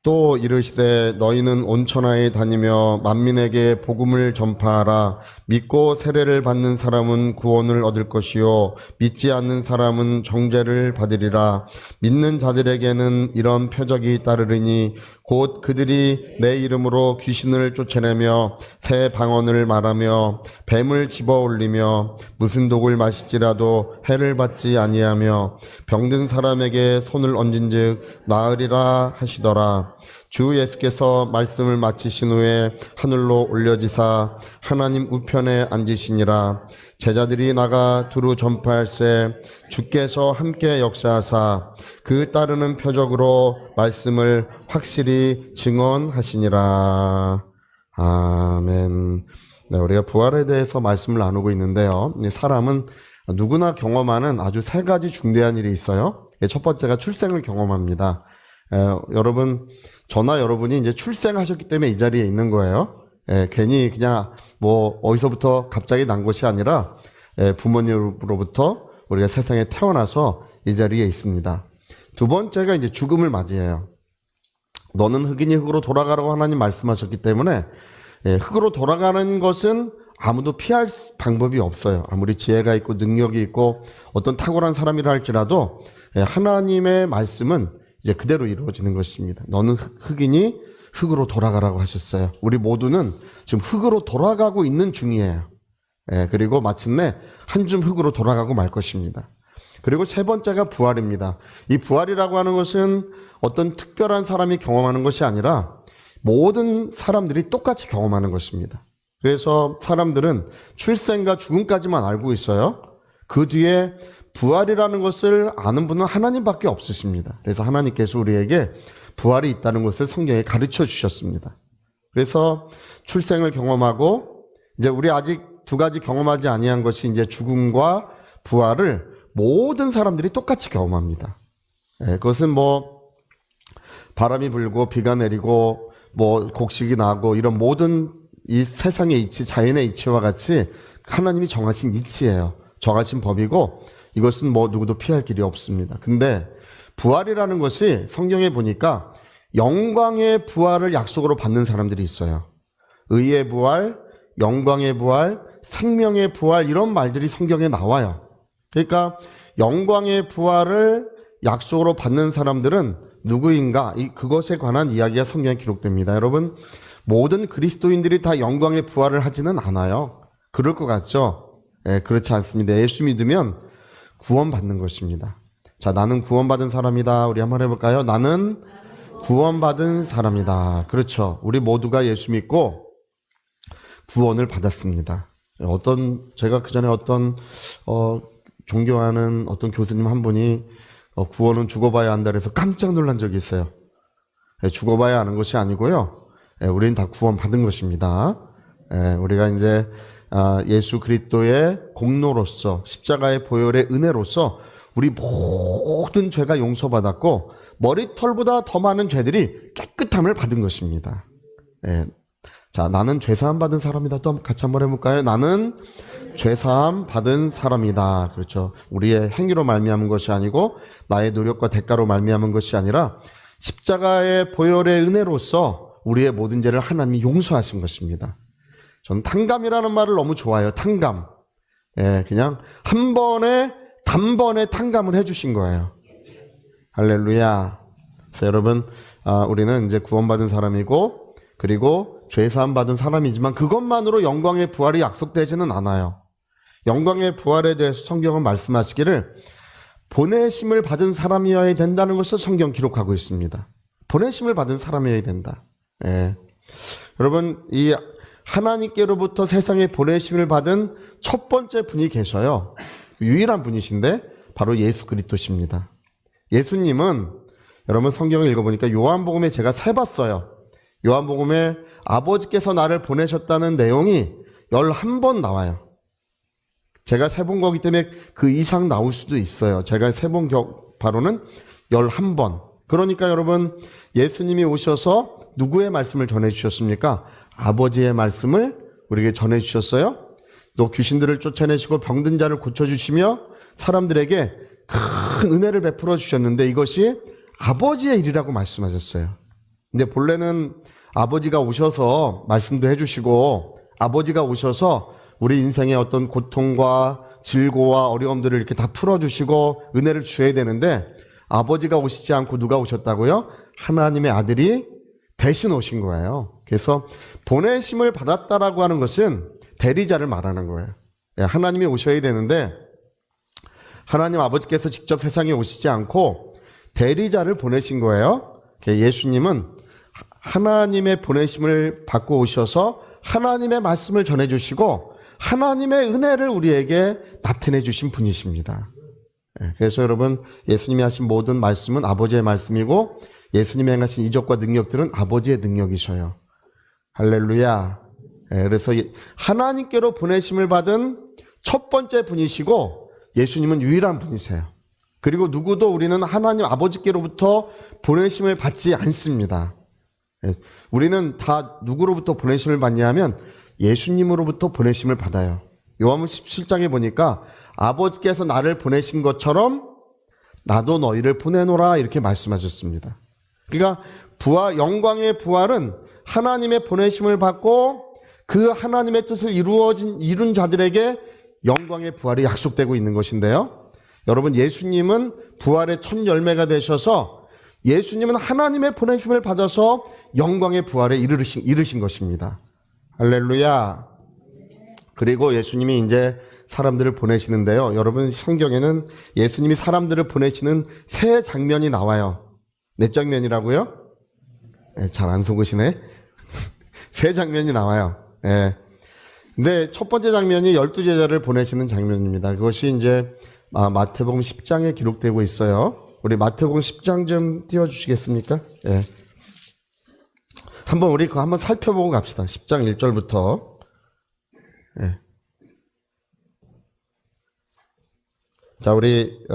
또 이르시되 너희는 온 천하에 다니며 만민에게 복음을 전파하라. 믿고 세례를 받는 사람은 구원을 얻을 것이요 믿지 않는 사람은 정죄를 받으리라. 믿는 자들에게는 이런 표적이 따르리니 곧 그들이 내 이름으로 귀신을 쫓아내며 새 방언을 말하며 뱀을 집어올리며 무슨 독을 마실지라도 해를 받지 아니하며 병든 사람에게 손을 얹은즉 나으리라 하시더라. 주 예수께서 말씀을 마치신 후에 하늘로 올려지사 하나님 우편에 앉으시니라. 제자들이 나가 두루 전파할세 주께서 함께 역사하사 그 따르는 표적으로 말씀을 확실히 증언하시니라. 아멘. 네, 우리가 부활에 대해서 말씀을 나누고 있는데요. 사람은 누구나 경험하는 아주 세 가지 중대한 일이 있어요. 첫 번째가 출생을 경험합니다. 여러분, 저나 여러분이 이제 출생하셨기 때문에 이 자리에 있는 거예요. 괜히 그냥 뭐 어디서부터 갑자기 난 것이 아니라 부모님으로부터 우리가 세상에 태어나서 이 자리에 있습니다. 두 번째가 이제 죽음을 맞이해요. 너는 흙이니 흙으로 돌아가라고 하나님 말씀하셨기 때문에 흙으로 돌아가는 것은 아무도 피할 방법이 없어요. 아무리 지혜가 있고 능력이 있고 어떤 탁월한 사람이라 할지라도 하나님의 말씀은 이제 그대로 이루어지는 것입니다. 너는 흙이니 흙으로 돌아가라고 하셨어요. 우리 모두는 지금 흙으로 돌아가고 있는 중이에요. 그리고 마침내 한 줌 흙으로 돌아가고 말 것입니다. 그리고 세 번째가 부활입니다. 이 부활이라고 하는 것은 어떤 특별한 사람이 경험하는 것이 아니라 모든 사람들이 똑같이 경험하는 것입니다. 그래서 사람들은 출생과 죽음까지만 알고 있어요. 그 뒤에 부활이라는 것을 아는 분은 하나님밖에 없으십니다. 그래서 하나님께서 우리에게 부활이 있다는 것을 성경에 가르쳐 주셨습니다. 그래서 출생을 경험하고 이제 우리 아직 두 가지 경험하지 아니한 것이 이제 죽음과 부활을 모든 사람들이 똑같이 경험합니다. 그것은 뭐 바람이 불고 비가 내리고 뭐 곡식이 나고 이런 모든 이 세상의 이치, 자연의 이치와 같이 하나님이 정하신 이치예요. 정하신 법이고 이것은 뭐 누구도 피할 길이 없습니다. 근데 부활이라는 것이 성경에 보니까 영광의 부활을 약속으로 받는 사람들이 있어요. 의의 부활, 영광의 부활, 생명의 부활 이런 말들이 성경에 나와요. 그러니까 영광의 부활을 약속으로 받는 사람들은 누구인가? 그것에 관한 이야기가 성경에 기록됩니다. 여러분, 모든 그리스도인들이 다 영광의 부활을 하지는 않아요. 그럴 것 같죠? 그렇지 않습니다. 예수 믿으면 구원받는 것입니다. 자, 나는 구원받은 사람이다. 우리 한번 해볼까요? 나는 구원받은 사람이다. 그렇죠. 우리 모두가 예수 믿고 구원을 받았습니다. 제가 그 전에 존경하는 어떤 교수님 한 분이 구원은 죽어봐야 한다 그래서 깜짝 놀란 적이 있어요. 죽어봐야 하는 것이 아니고요. 우리는 다 구원받은 것입니다. 우리가 이제 예수 그리스도의 공로로서 십자가의 보혈의 은혜로서 우리 모든 죄가 용서받았고 머리털보다 더 많은 죄들이 깨끗함을 받은 것입니다. 자, 나는 죄사함 받은 사람이다. 또 같이 한번 해볼까요? 나는 죄사함 받은 사람이다. 그렇죠. 우리의 행위로 말미암은 것이 아니고 나의 노력과 대가로 말미암은 것이 아니라 십자가의 보혈의 은혜로서 우리의 모든 죄를 하나님이 용서하신 것입니다. 저는 탕감이라는 말을 너무 좋아해요. 탕감. 그냥 단번에 탕감을 해주신 거예요. 할렐루야. 그래서 여러분, 우리는 이제 구원받은 사람이고, 그리고 죄사함 받은 사람이지만 그것만으로 영광의 부활이 약속되지는 않아요. 영광의 부활에 대해서 성경은 말씀하시기를 보내심을 받은 사람이어야 된다는 것을 성경 기록하고 있습니다. 보내심을 받은 사람이어야 된다. 여러분, 이 하나님께로부터 세상에 보내심을 받은 첫 번째 분이 계셔요. 유일한 분이신데 바로 예수 그리스도십니다. 예수님은 여러분 성경을 읽어보니까 요한복음에 제가 세봤어요. 요한복음에 아버지께서 나를 보내셨다는 내용이 11번 나와요. 제가 세본 거기 때문에 그 이상 나올 수도 있어요. 제가 세본 바로는 11번. 그러니까 여러분 예수님이 오셔서 누구의 말씀을 전해주셨습니까? 아버지의 말씀을 우리에게 전해주셨어요. 또 귀신들을 쫓아내시고 병든 자를 고쳐주시며 사람들에게 큰 은혜를 베풀어 주셨는데 이것이 아버지의 일이라고 말씀하셨어요. 근데 본래는 아버지가 오셔서 말씀도 해주시고 아버지가 오셔서 우리 인생의 어떤 고통과 질고와 어려움들을 이렇게 다 풀어주시고 은혜를 주셔야 되는데 아버지가 오시지 않고 누가 오셨다고요? 하나님의 아들이 대신 오신 거예요. 그래서 보내심을 받았다라고 하는 것은 대리자를 말하는 거예요. 하나님이 오셔야 되는데 하나님 아버지께서 직접 세상에 오시지 않고 대리자를 보내신 거예요. 예수님은 하나님의 보내심을 받고 오셔서 하나님의 말씀을 전해주시고 하나님의 은혜를 우리에게 나타내 주신 분이십니다. 그래서 여러분 예수님이 하신 모든 말씀은 아버지의 말씀이고 예수님이 행하신 이적과 능력들은 아버지의 능력이셔요. 할렐루야. 그래서 하나님께로 보내심을 받은 첫 번째 분이시고 예수님은 유일한 분이세요. 그리고 누구도 우리는 하나님 아버지께로부터 보내심을 받지 않습니다. 우리는 다 누구로부터 보내심을 받냐면 예수님으로부터 보내심을 받아요. 요한복음 17장에 보니까 아버지께서 나를 보내신 것처럼 나도 너희를 보내노라 이렇게 말씀하셨습니다. 그러니까 영광의 부활은 하나님의 보내심을 받고 그 하나님의 뜻을 이룬 자들에게 영광의 부활이 약속되고 있는 것인데요. 여러분 예수님은 부활의 첫 열매가 되셔서 예수님은 하나님의 보내심을 받아서 영광의 부활에 이르신 것입니다. 할렐루야. 그리고 예수님이 이제 사람들을 보내시는데요. 여러분 성경에는 예수님이 사람들을 보내시는 세 장면이 나와요. 몇 장면이라고요? 잘 안 속으시네. 세 장면이 나와요. 근데 첫 번째 장면이 12제자를 보내시는 장면입니다. 그것이 이제 마태복음 10장에 기록되고 있어요. 우리 마태복음 10장 좀 띄워주시겠습니까? 우리 그거 한번 살펴보고 갑시다. 10장 1절부터. 자, 우리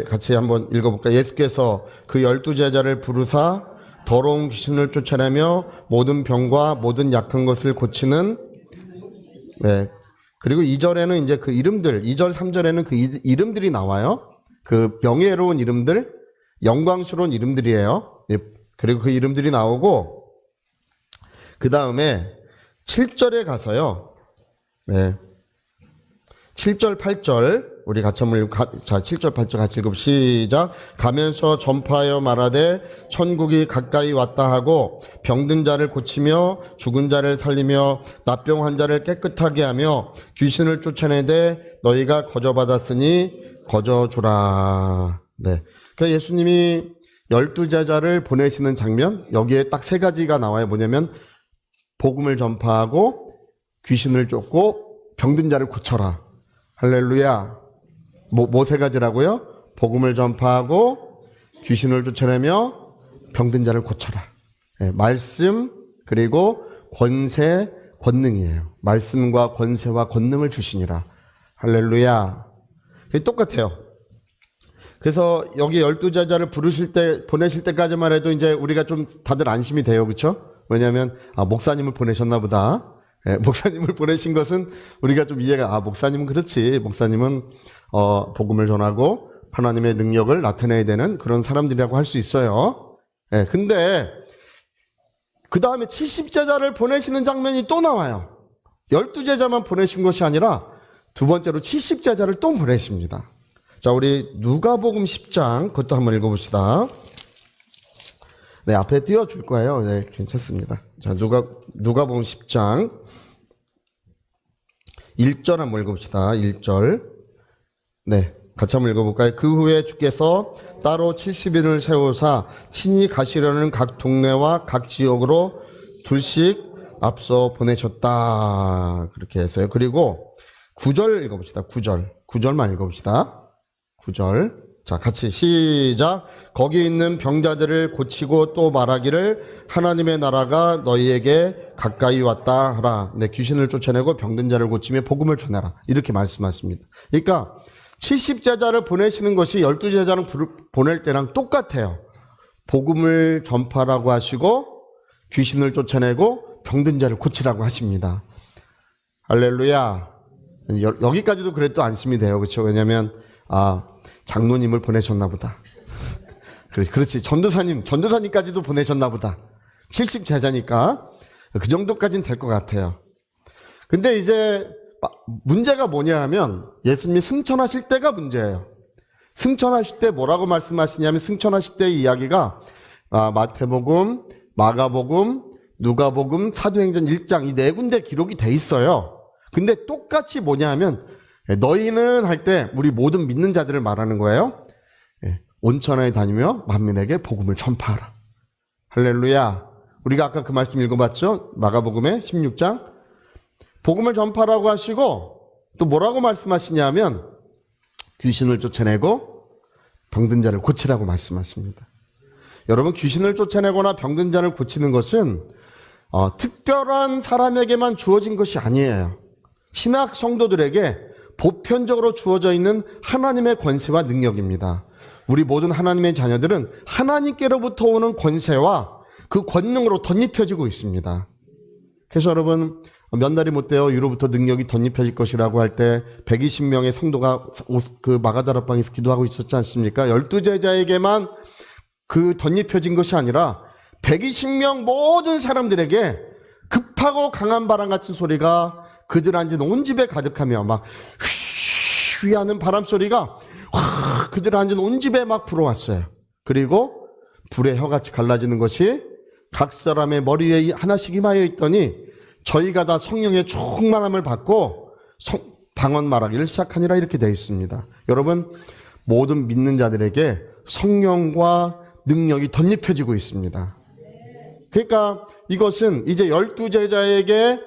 같이 한번 읽어볼까요? 예수께서 그 12제자를 부르사 더러운 귀신을 쫓아내며 모든 병과 모든 약한 것을 고치는 그리고 2절에는 이제 그 이름들, 2절, 3절에는 그 이름들이 나와요. 그 명예로운 이름들, 영광스러운 이름들이에요. 그리고 그 이름들이 나오고 그 다음에 7절에 가서요. 7절, 8절 우리 같이 한번 7절, 8절 같이 읽읍 시작. 가면서 전파하여 말하되 천국이 가까이 왔다 하고 병든 자를 고치며 죽은 자를 살리며 납병 환자를 깨끗하게 하며 귀신을 쫓아내되 너희가 거저받았으니 거저주라. 그러니까 예수님이 12제자를 보내시는 장면, 여기에 딱 세 가지가 나와요. 뭐냐면 복음을 전파하고 귀신을 쫓고 병든 자를 고쳐라. 할렐루야. 뭐 세 가지라고요? 복음을 전파하고 귀신을 쫓아내며 병든 자를 고쳐라. 말씀 그리고 권세, 권능이에요. 말씀과 권세와 권능을 주시니라. 할렐루야. 똑같아요. 그래서 여기 12제자를 보내실 때까지만 해도 이제 우리가 좀 다들 안심이 돼요. 그렇죠? 왜냐하면 목사님을 보내셨나 보다. 목사님을 보내신 것은 우리가 좀 이해가 목사님은 그렇지. 목사님은 복음을 전하고 하나님의 능력을 나타내야 되는 그런 사람들이라고 할 수 있어요. 근데 그 다음에 70제자를 보내시는 장면이 또 나와요. 12제자만 보내신 것이 아니라 두 번째로 70제자를 또 보내십니다. 자, 우리 누가복음 10장 그것도 한번 읽어봅시다. 앞에 띄워줄 거예요. 괜찮습니다. 자, 누가복음 10장 1절 한번 읽어봅시다. 1절. 같이 한번 읽어볼까요? 그 후에 주께서 따로 70인을 세우사 친히 가시려는 각 동네와 각 지역으로 둘씩 앞서 보내셨다. 그렇게 했어요. 그리고 9절 읽어봅시다. 9절만 읽어봅시다. 9절. 자, 같이 시작. 거기 있는 병자들을 고치고 또 말하기를 하나님의 나라가 너희에게 가까이 왔다 하라. 귀신을 쫓아내고 병든 자를 고치며 복음을 전해라. 이렇게 말씀하십니다. 그러니까 70제자를 보내시는 것이 12제자를 보낼 때랑 똑같아요. 복음을 전파라고 하시고 귀신을 쫓아내고 병든 자를 고치라고 하십니다. 할렐루야. 여기까지도 그래도 안심이 돼요. 그렇죠? 왜냐하면 장로님을 보내셨나 보다. 그렇지. 전도사님까지도 보내셨나 보다. 70 제자니까 그 정도까지는 될 것 같아요. 근데 이제 문제가 뭐냐 하면 예수님이 승천하실 때가 문제예요. 승천하실 때 뭐라고 말씀하시냐면 승천하실 때 이야기가 마태복음, 마가복음, 누가복음, 사도행전 1장 이 네 군데 기록이 돼 있어요. 근데 똑같이 뭐냐 하면 너희는 할 때 우리 모든 믿는 자들을 말하는 거예요. 온천하에 다니며 만민에게 복음을 전파하라. 할렐루야. 우리가 아까 그 말씀 읽어봤죠? 마가복음의 16장. 복음을 전파라고 하시고 또 뭐라고 말씀하시냐면 귀신을 쫓아내고 병든 자를 고치라고 말씀하십니다. 여러분, 귀신을 쫓아내거나 병든 자를 고치는 것은 특별한 사람에게만 주어진 것이 아니에요. 신약 성도들에게 보편적으로 주어져 있는 하나님의 권세와 능력입니다. 우리 모든 하나님의 자녀들은 하나님께로부터 오는 권세와 그 권능으로 덧입혀지고 있습니다. 그래서 여러분, 몇 날이 못 되어 유로부터 능력이 덧입혀질 것이라고 할 때 120명의 성도가 그 마가다락방에서 기도하고 있었지 않습니까? 12제자에게만 그 덧입혀진 것이 아니라 120명 모든 사람들에게 급하고 강한 바람 같은 소리가 그들 앉은 온 집에 가득하며 막 휘 하는 바람 소리가 그들 앉은 온 집에 막 불어왔어요. 그리고 불의 혀같이 갈라지는 것이 각 사람의 머리에 하나씩 임하여 있더니 저희가 다 성령의 충만함을 받고 방언 말하기를 시작하니라 이렇게 되어 있습니다. 여러분, 모든 믿는 자들에게 성령과 능력이 덧입혀지고 있습니다. 그러니까 이것은 이제 12제자에게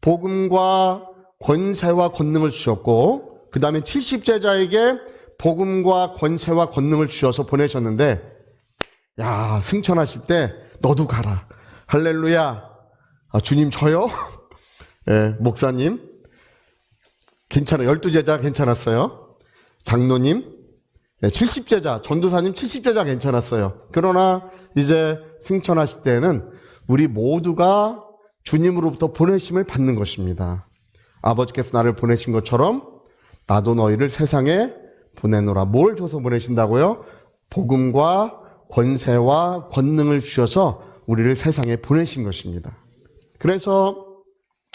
복음과 권세와 권능을 주셨고 그 다음에 70제자에게 복음과 권세와 권능을 주셔서 보내셨는데 야, 승천하실 때 너도 가라. 할렐루야. 주님 저요? 네, 목사님 괜찮아요. 12제자 괜찮았어요. 장로님 70제자, 전도사님 70제자 괜찮았어요. 그러나 이제 승천하실 때는 우리 모두가 주님으로부터 보내심을 받는 것입니다. 아버지께서 나를 보내신 것처럼 나도 너희를 세상에 보내노라. 뭘 줘서 보내신다고요? 복음과 권세와 권능을 주셔서 우리를 세상에 보내신 것입니다. 그래서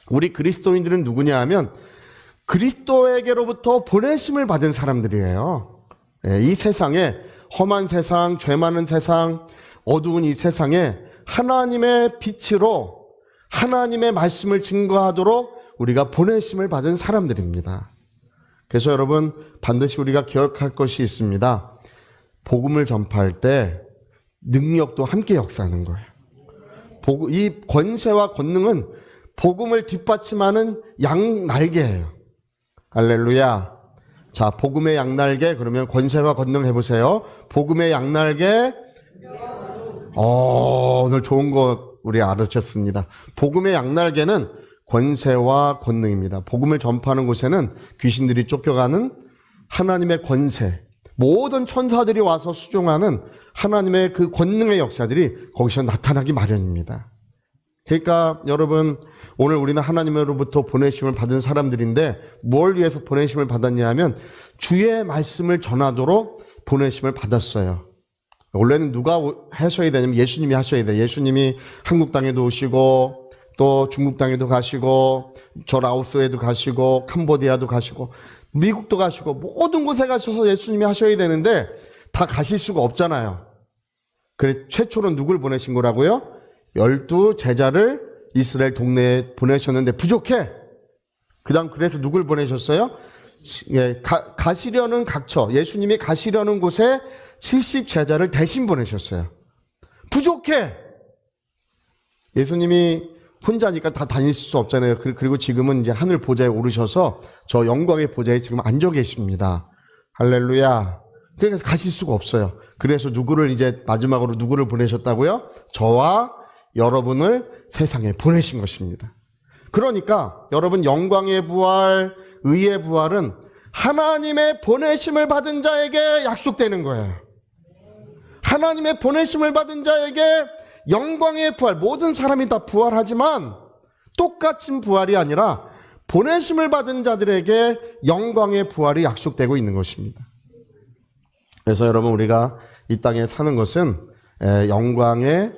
우리 그리스도인들은 누구냐 하면 그리스도에게로부터 보내심을 받은 사람들이에요. 이 세상에 험한 세상, 죄 많은 세상, 어두운 이 세상에 하나님의 빛으로 하나님의 말씀을 증거하도록 우리가 보내심을 받은 사람들입니다. 그래서 여러분 반드시 우리가 기억할 것이 있습니다. 복음을 전파할 때 능력도 함께 역사하는 거예요. 이 권세와 권능은 복음을 뒷받침하는 양날개예요. 할렐루야. 자, 복음의 양날개, 그러면 권세와 권능 해보세요. 복음의 양날개. 오늘 좋은 거 우리 알아셨습니다. 복음의 양날개는 권세와 권능입니다. 복음을 전파하는 곳에는 귀신들이 쫓겨가는 하나님의 권세, 모든 천사들이 와서 수종하는 하나님의 그 권능의 역사들이 거기서 나타나기 마련입니다. 그러니까 여러분, 오늘 우리는 하나님으로부터 보내심을 받은 사람들인데 뭘 위해서 보내심을 받았냐 하면 주의 말씀을 전하도록 보내심을 받았어요. 원래는 누가 하셔야 되냐면 예수님이 하셔야 돼요. 예수님이 한국 땅에도 오시고 또 중국 땅에도 가시고 저 라오스에도 가시고 캄보디아도 가시고 미국도 가시고 모든 곳에 가셔서 예수님이 하셔야 되는데 다 가실 수가 없잖아요. 그래 최초로 누굴 보내신 거라고요? 12제자를 이스라엘 동네에 보내셨는데 부족해. 그다음 그래서 누굴 보내셨어요? 가시려는 각처, 예수님이 가시려는 곳에 70제자를 대신 보내셨어요. 부족해. 예수님이 혼자니까 다 다닐 수 없잖아요. 그리고 지금은 이제 하늘 보좌에 오르셔서 저 영광의 보좌에 지금 앉아 계십니다. 할렐루야. 그러니까 가실 수가 없어요. 그래서 누구를 이제 마지막으로 누구를 보내셨다고요? 저와 여러분을 세상에 보내신 것입니다. 그러니까 여러분, 영광의 부활, 의의 부활은 하나님의 보내심을 받은 자에게 약속되는 거예요. 하나님의 보내심을 받은 자에게 영광의 부활, 모든 사람이 다 부활하지만 똑같은 부활이 아니라 보내심을 받은 자들에게 영광의 부활이 약속되고 있는 것입니다. 그래서 여러분, 우리가 이 땅에 사는 것은 영광의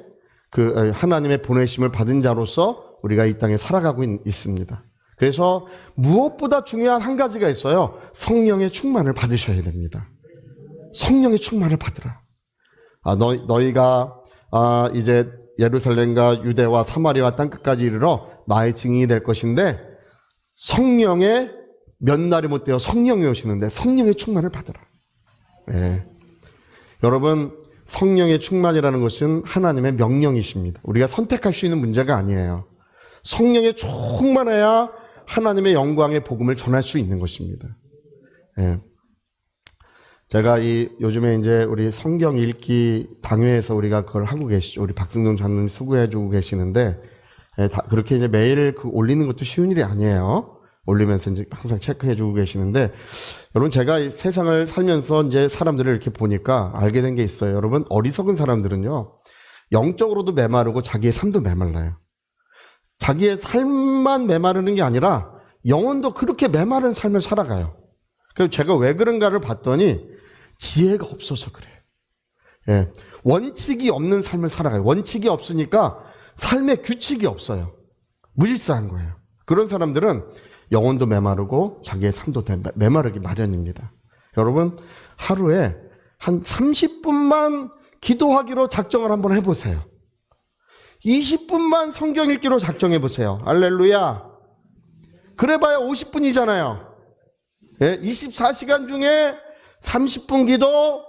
하나님의 보내심을 받은 자로서 우리가 이 땅에 살아가고 있습니다. 그래서 무엇보다 중요한 한 가지가 있어요. 성령의 충만을 받으셔야 됩니다. 성령의 충만을 받으라. 너희가 이제 예루살렘과 유대와 사마리아 땅끝까지 이르러 나의 증인이 될 것인데, 성령의 몇 날이 못 되어 성령이 오시는데 성령의 충만을 받으라. 네. 여러분, 성령의 충만이라는 것은 하나님의 명령이십니다. 우리가 선택할 수 있는 문제가 아니에요. 성령에 충만해야 하나님의 영광의 복음을 전할 수 있는 것입니다. 네. 제가 요즘에 이제 우리 성경 읽기 당회에서 우리가 그걸 하고 계시죠. 우리 박승동 장로님 수고해주고 계시는데, 그렇게 이제 매일 올리는 것도 쉬운 일이 아니에요. 올리면서 이제 항상 체크해주고 계시는데, 여러분, 제가 이 세상을 살면서 이제 사람들을 이렇게 보니까 알게 된 게 있어요. 여러분, 어리석은 사람들은요, 영적으로도 메마르고 자기의 삶도 메말라요. 자기의 삶만 메마르는 게 아니라 영혼도 그렇게 메마른 삶을 살아가요. 그래서 제가 왜 그런가를 봤더니 지혜가 없어서 그래요. 예. 원칙이 없는 삶을 살아가요. 원칙이 없으니까 삶에 규칙이 없어요. 무질서한 거예요. 그런 사람들은 영혼도 메마르고 자기의 삶도 메마르기 마련입니다. 여러분, 하루에 한 30분만 기도하기로 작정을 한번 해보세요. 20분만 성경 읽기로 작정해보세요. 할렐루야. 그래봐야 50분이잖아요. 예, 24시간 중에 30분 기도,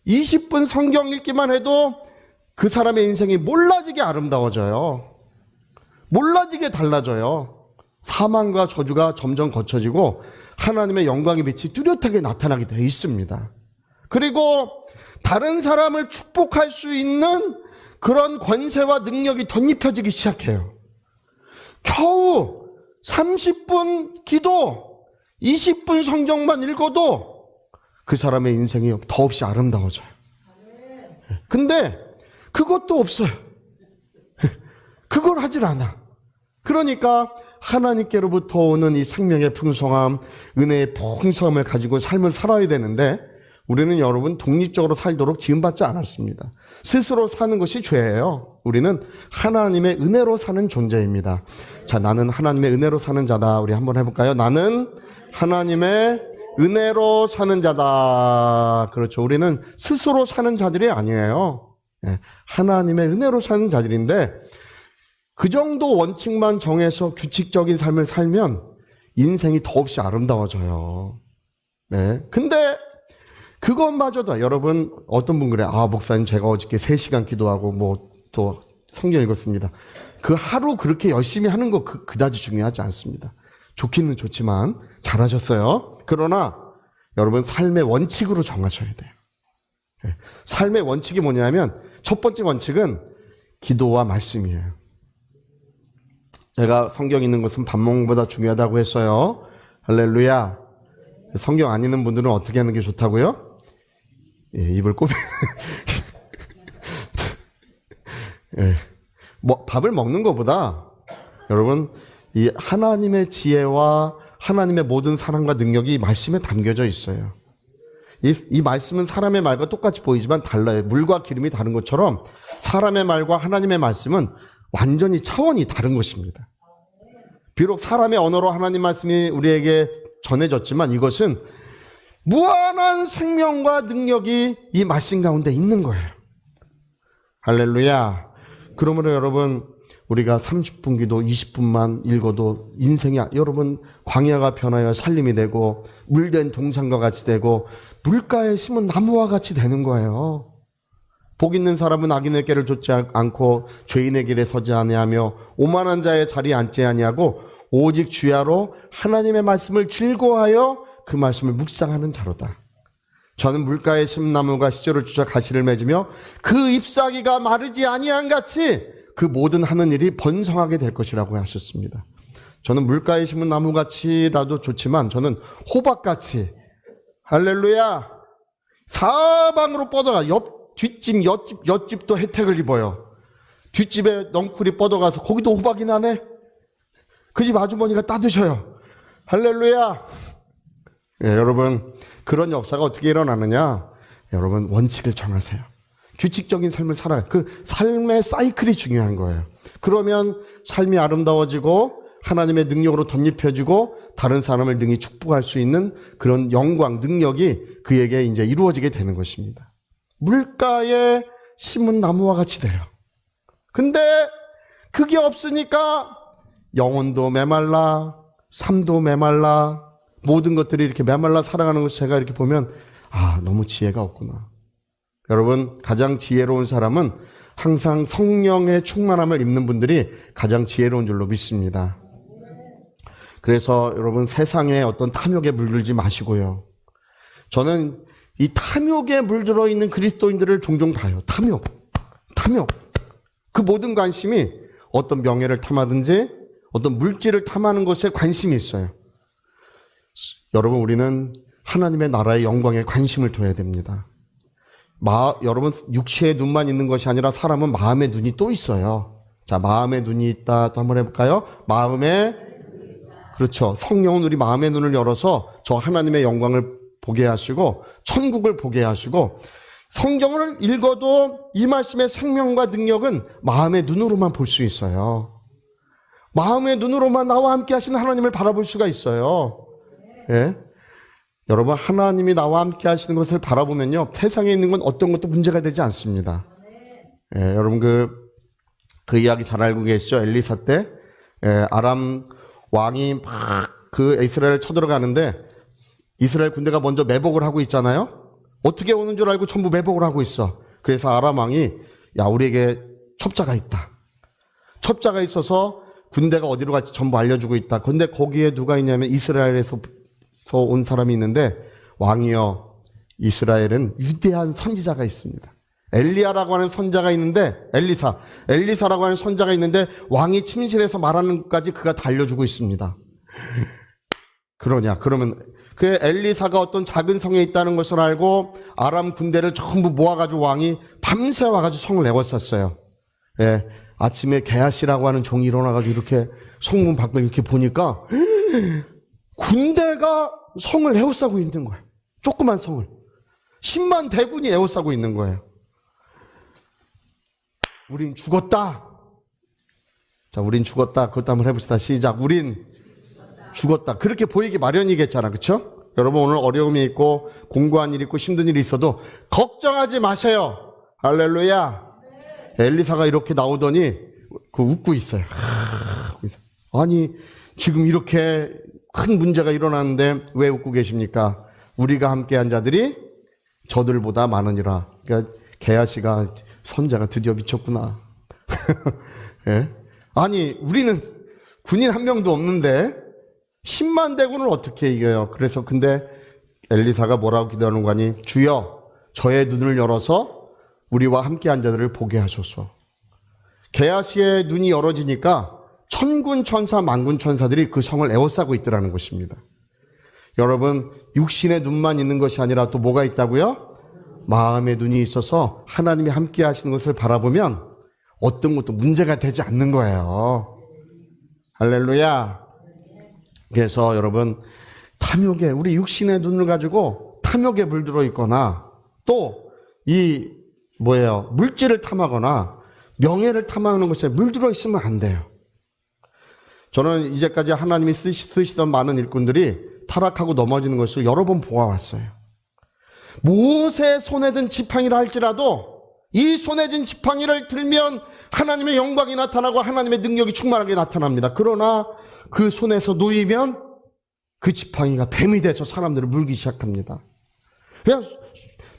20분 성경 읽기만 해도 그 사람의 인생이 몰라지게 아름다워져요. 몰라지게 달라져요. 사망과 저주가 점점 거쳐지고 하나님의 영광의 빛이 뚜렷하게 나타나게 되어 있습니다. 그리고 다른 사람을 축복할 수 있는 그런 권세와 능력이 덧입혀지기 시작해요. 겨우 30분 기도, 20분 성경만 읽어도 그 사람의 인생이 더없이 아름다워져요. 근데 그것도 없어요. 그걸 하질 않아. 그러니까 하나님께로부터 오는 이 생명의 풍성함, 은혜의 풍성함을 가지고 삶을 살아야 되는데, 우리는 여러분 독립적으로 살도록 지음받지 않았습니다. 스스로 사는 것이 죄예요. 우리는 하나님의 은혜로 사는 존재입니다. 자, 나는 하나님의 은혜로 사는 자다. 우리 한번 해볼까요? 나는 하나님의 은혜로 사는 자다. 그렇죠. 우리는 스스로 사는 자들이 아니에요. 하나님의 은혜로 사는 자들인데, 그 정도 원칙만 정해서 규칙적인 삶을 살면 인생이 더없이 아름다워져요. 네. 근데 그것마저도 여러분, 어떤 분 그래. 목사님, 제가 어저께 3시간 기도하고 또 성경 읽었습니다. 그 하루 그렇게 열심히 하는 거 그다지 중요하지 않습니다. 좋기는 좋지만 잘하셨어요. 그러나 여러분, 삶의 원칙으로 정하셔야 돼요. 네. 삶의 원칙이 뭐냐면, 첫 번째 원칙은 기도와 말씀이에요. 제가 성경 읽는 것은 밥 먹는 것보다 중요하다고 했어요. 할렐루야. 성경 안 읽는 분들은 어떻게 하는 게 좋다고요? 예, 입을 꼬매. 예, 밥을 먹는 것보다 여러분, 이 하나님의 지혜와 하나님의 모든 사랑과 능력이 이 말씀에 담겨져 있어요. 이 말씀은 사람의 말과 똑같이 보이지만 달라요. 물과 기름이 다른 것처럼 사람의 말과 하나님의 말씀은 완전히 차원이 다른 것입니다. 비록 사람의 언어로 하나님 말씀이 우리에게 전해졌지만 이것은 무한한 생명과 능력이 이 말씀 가운데 있는 거예요. 할렐루야. 그러므로 여러분, 우리가 30분 기도 20분만 읽어도 인생이, 여러분, 광야가 변하여 살림이 되고 물된 동산과 같이 되고 물가에 심은 나무와 같이 되는 거예요. 복 있는 사람은 악인의 길을 좇지 않고 죄인의 길에 서지 아니하며 오만한 자의 자리에 앉지 아니하고 오직 주야로 하나님의 말씀을 즐거워하여 그 말씀을 묵상하는 자로다. 저는 물가에 심은 나무가 시절을 주자 가시를 맺으며 그 잎사귀가 마르지 아니한 같이 그 모든 하는 일이 번성하게 될 것이라고 하셨습니다. 저는 물가에 심은 나무같이라도 좋지만 저는 호박같이, 할렐루야, 사방으로 뻗어가 뒷집, 옆집도 혜택을 입어요. 뒷집에 넝쿨이 뻗어가서 거기도 호박이 나네. 그 집 아주머니가 따드셔요. 할렐루야. 예, 여러분, 그런 역사가 어떻게 일어나느냐? 여러분, 원칙을 정하세요. 규칙적인 삶을 살아요. 그 삶의 사이클이 중요한 거예요. 그러면 삶이 아름다워지고 하나님의 능력으로 덧입혀지고 다른 사람을 능히 축복할 수 있는 그런 영광, 능력이 그에게 이제 이루어지게 되는 것입니다. 물가에 심은 나무와 같이 돼요. 근데 그게 없으니까 영혼도 메말라, 삶도 메말라, 모든 것들이 이렇게 메말라 살아가는 것을 제가 이렇게 보면 너무 지혜가 없구나. 여러분, 가장 지혜로운 사람은 항상 성령의 충만함을 입는 분들이 가장 지혜로운 줄로 믿습니다. 그래서 여러분, 세상에 어떤 탐욕에 물들지 마시고요. 저는 이 탐욕에 물들어 있는 그리스도인들을 종종 봐요. 탐욕. 그 모든 관심이 어떤 명예를 탐하든지 어떤 물질을 탐하는 것에 관심이 있어요. 여러분, 우리는 하나님의 나라의 영광에 관심을 둬야 됩니다. 여러분, 육체의 눈만 있는 것이 아니라 사람은 마음의 눈이 또 있어요. 자, 마음의 눈이 있다. 또 한번 해볼까요? 그렇죠. 성령은 우리 마음의 눈을 열어서 저 하나님의 영광을 보게 하시고 천국을 보게 하시고, 성경을 읽어도 이 말씀의 생명과 능력은 마음의 눈으로만 볼 수 있어요. 마음의 눈으로만 나와 함께 하시는 하나님을 바라볼 수가 있어요. 예? 여러분, 하나님이 나와 함께 하시는 것을 바라보면요, 세상에 있는 건 어떤 것도 문제가 되지 않습니다. 예, 여러분 그 이야기 잘 알고 계시죠? 엘리사 때 아람 왕이 막 그 이스라엘을 쳐들어가는데 이스라엘 군대가 먼저 매복을 하고 있잖아요. 어떻게 오는 줄 알고 전부 매복을 하고 있어. 그래서 아람 왕이 우리에게 첩자가 있다. 첩자가 있어서 군대가 어디로 갈지 전부 알려주고 있다. 근데 거기에 누가 있냐면 이스라엘에서 온 사람이 있는데, 왕이여, 이스라엘은 위대한 선지자가 있습니다. 엘리야라고 하는 선자가 있는데, 엘리사라고 하는 선자가 있는데 왕이 침실에서 말하는 것까지 그가 다 알려주고 있습니다. 그러면 그 엘리사가 어떤 작은 성에 있다는 것을 알고 아람 군대를 전부 모아가지고 왕이 밤새 와가지고 성을 에웠었어요. 예, 아침에 게하시라고 하는 종이 일어나가지고 이렇게 성문 밖을 이렇게 보니까 군대가 성을 에워싸고 있는 거예요. 조그만 성을 10만 대군이 에워싸고 있는 거예요. 우린 죽었다. 자, 우린 죽었다. 그것도 한번 해봅시다. 시작. 우린 죽었다. 그렇게 보이기 마련이겠잖아. 그렇죠? 여러분, 오늘 어려움이 있고 공부한 일이 있고 힘든 일이 있어도 걱정하지 마세요. 할렐루야. 엘리사가 이렇게 나오더니 웃고 있어요. 아니, 지금 이렇게 큰 문제가 일어났는데 왜 웃고 계십니까? 우리가 함께한 자들이 저들보다 많으니라. 그러니까 게하시가 선자가 드디어 미쳤구나. 예? 아니, 우리는 군인 한 명도 없는데 10만 대군을 어떻게 이겨요? 그래서 근데 엘리사가 뭐라고 기도하는 거니? 주여, 저의 눈을 열어서 우리와 함께한 자들을 보게 하소서. 게하시의 눈이 열어지니까 천군 천사 만군 천사들이 그 성을 에워싸고 있더라는 것입니다. 여러분, 육신의 눈만 있는 것이 아니라 또 뭐가 있다고요? 마음의 눈이 있어서 하나님이 함께 하시는 것을 바라보면 어떤 것도 문제가 되지 않는 거예요. 할렐루야. 그래서 여러분, 탐욕에, 우리 육신의 눈을 가지고 탐욕에 물들어 있거나 또 물질을 탐하거나 명예를 탐하는 것에 물들어 있으면 안 돼요. 저는 이제까지 하나님이 쓰시던 많은 일꾼들이 타락하고 넘어지는 것을 여러 번 보아왔어요. 모세의 손에 든 지팡이라 할지라도 이 손에 든 지팡이를 들면 하나님의 영광이 나타나고 하나님의 능력이 충만하게 나타납니다. 그러나 그 손에서 놓이면 그 지팡이가 뱀이 돼서 사람들을 물기 시작합니다. 그냥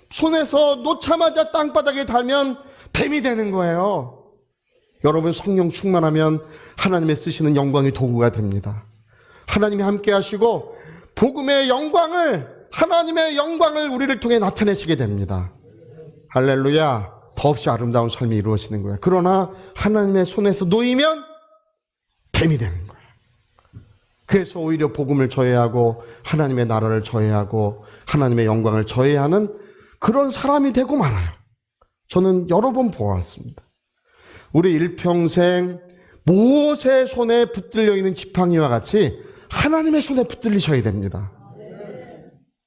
손에서 놓자마자 땅바닥에 닿으면 뱀이 되는 거예요. 여러분, 성령 충만하면 하나님의 쓰시는 영광의 도구가 됩니다. 하나님이 함께 하시고 복음의 영광을, 하나님의 영광을 우리를 통해 나타내시게 됩니다. 할렐루야. 더없이 아름다운 삶이 이루어지는 거예요. 그러나 하나님의 손에서 놓이면 뱀이 되는 거예요. 그래서 오히려 복음을 저해하고 하나님의 나라를 저해하고 하나님의 영광을 저해하는 그런 사람이 되고 말아요. 저는 여러 번 보았습니다. 우리 일평생 모세의 손에 붙들려 있는 지팡이와 같이 하나님의 손에 붙들리셔야 됩니다.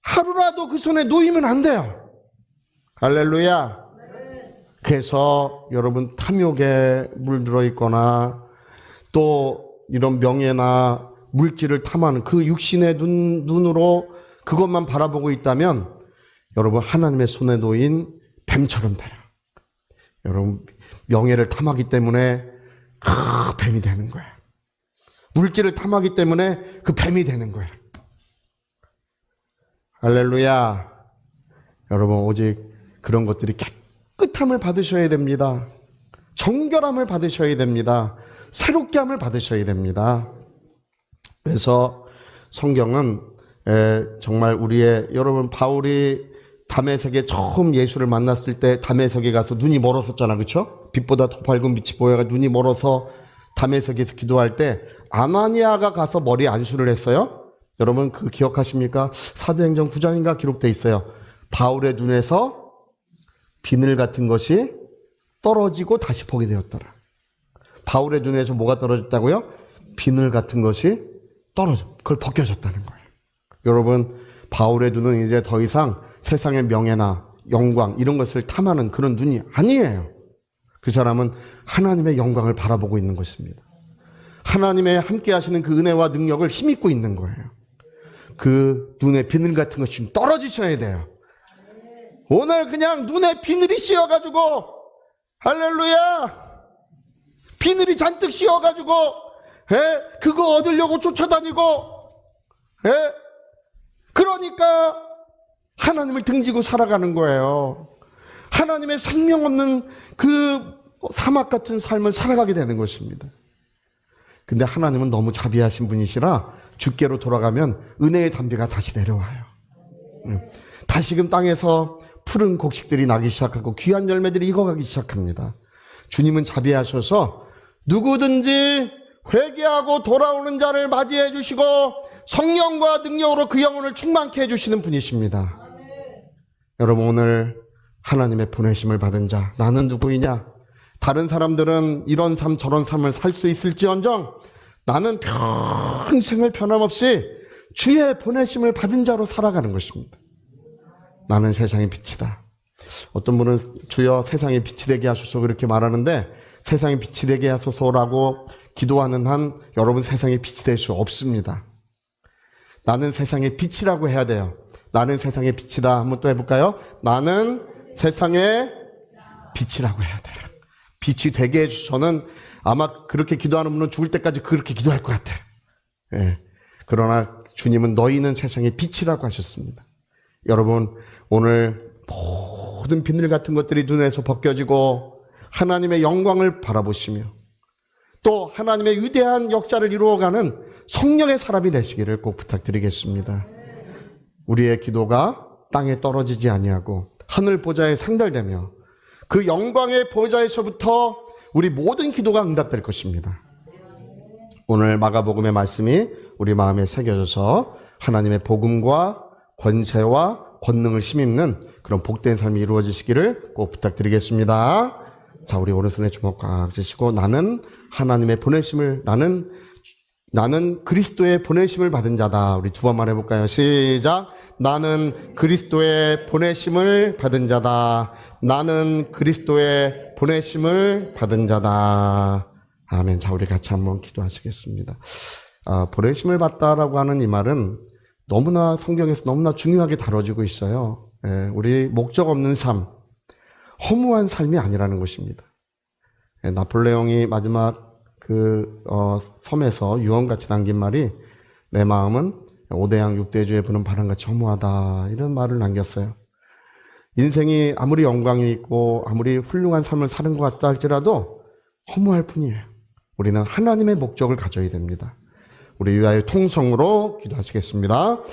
하루라도 그 손에 놓이면 안 돼요. 할렐루야. 그래서 여러분 탐욕에 물들어 있거나 또 이런 명예나 물질을 탐하는 그 육신의 눈으로 그것만 바라보고 있다면 여러분 하나님의 손에 놓인 뱀처럼 돼요. 여러분 명예를 탐하기 때문에 그 뱀이 되는 거야. 물질을 탐하기 때문에 그 뱀이 되는 거야. 할렐루야. 여러분 오직 그런 것들이 깨끗함을 받으셔야 됩니다. 정결함을 받으셔야 됩니다. 새롭게 함을 받으셔야 됩니다. 그래서 성경은 정말 여러분 바울이 다메섹에 처음 예수를 만났을 때 다메섹에 가서 눈이 멀었었잖아. 그렇죠? 빛보다 더 밝은 빛이 보여가 눈이 멀어서 다메섹에서 기도할 때 아나니아가 가서 머리에 안수를 했어요. 여러분 그 기억하십니까? 사도행전 9장인가 기록돼 있어요. 바울의 눈에서 비늘 같은 것이 떨어지고 다시 보게 되었더라. 바울의 눈에서 뭐가 떨어졌다고요? 비늘 같은 것이 그걸 벗겨졌다는 거예요. 여러분 바울의 눈은 이제 더 이상 세상의 명예나 영광 이런 것을 탐하는 그런 눈이 아니에요. 그 사람은 하나님의 영광을 바라보고 있는 것입니다. 하나님의 함께 하시는 그 은혜와 능력을 힘입고 있는 거예요. 그 눈에 비늘 같은 것이 좀 떨어지셔야 돼요. 오늘 그냥 눈에 비늘이 씌어가지고 할렐루야 비늘이 잔뜩 씌어가지고 그거 얻으려고 쫓아다니고 그러니까 하나님을 등지고 살아가는 거예요. 하나님의 생명 없는 그 사막 같은 삶을 살아가게 되는 것입니다. 근데 하나님은 너무 자비하신 분이시라 주께로 돌아가면 은혜의 담비가 다시 내려와요. 다시금 땅에서 푸른 곡식들이 나기 시작하고 귀한 열매들이 익어가기 시작합니다. 주님은 자비하셔서 누구든지 회개하고 돌아오는 자를 맞이해 주시고 성령과 능력으로 그 영혼을 충만케 해주시는 분이십니다. 여러분 오늘 하나님의 보내심을 받은 자 나는 누구이냐? 다른 사람들은 이런 삶 저런 삶을 살 수 있을지언정 나는 평생을 변함없이 주의 보내심을 받은 자로 살아가는 것입니다. 나는 세상의 빛이다. 어떤 분은 주여 세상의 빛이 되게 하소서 그렇게 말하는데 세상의 빛이 되게 하소서라고 기도하는 한 여러분 세상의 빛이 될 수 없습니다. 나는 세상의 빛이라고 해야 돼요. 나는 세상의 빛이다. 한번 또 해볼까요? 나는 세상의 빛이라고 해야 돼요. 빛이 되게 해주셔서 저는 아마 그렇게 기도하는 분은 죽을 때까지 그렇게 기도할 것 같아요. 그러나 주님은 너희는 세상의 빛이라고 하셨습니다. 여러분 오늘 모든 비늘 같은 것들이 눈에서 벗겨지고 하나님의 영광을 바라보시며 또 하나님의 위대한 역사를 이루어가는 성령의 사람이 되시기를 꼭 부탁드리겠습니다. 우리의 기도가 땅에 떨어지지 아니하고 하늘 보좌에 상달되며 그 영광의 보좌에서부터 우리 모든 기도가 응답될 것입니다. 오늘 마가복음의 말씀이 우리 마음에 새겨져서 하나님의 복음과 권세와 권능을 힘입는 그런 복된 삶이 이루어지시기를 꼭 부탁드리겠습니다. 자, 우리 오른손에 주먹 꽉 쥐시고 나는 하나님의 보내심을 나는 그리스도의 보내심을 받은 자다. 우리 두 번 말해볼까요? 시작. 나는 그리스도의 보내심을 받은 자다. 나는 그리스도의 보내심을 받은 자다. 아멘. 자, 우리 같이 한번 기도하시겠습니다. 보내심을 받다라고 하는 이 말은 너무나 성경에서 너무나 중요하게 다뤄지고 있어요. 우리 목적 없는 삶, 허무한 삶이 아니라는 것입니다. 나폴레옹이 마지막 섬에서 유언같이 남긴 말이 내 마음은 5대양 6대주에 부는 바람같이 허무하다 이런 말을 남겼어요. 인생이 아무리 영광이 있고 아무리 훌륭한 삶을 사는 것 같다 할지라도 허무할 뿐이에요. 우리는 하나님의 목적을 가져야 됩니다. 우리 위하여 통성으로 기도하시겠습니다.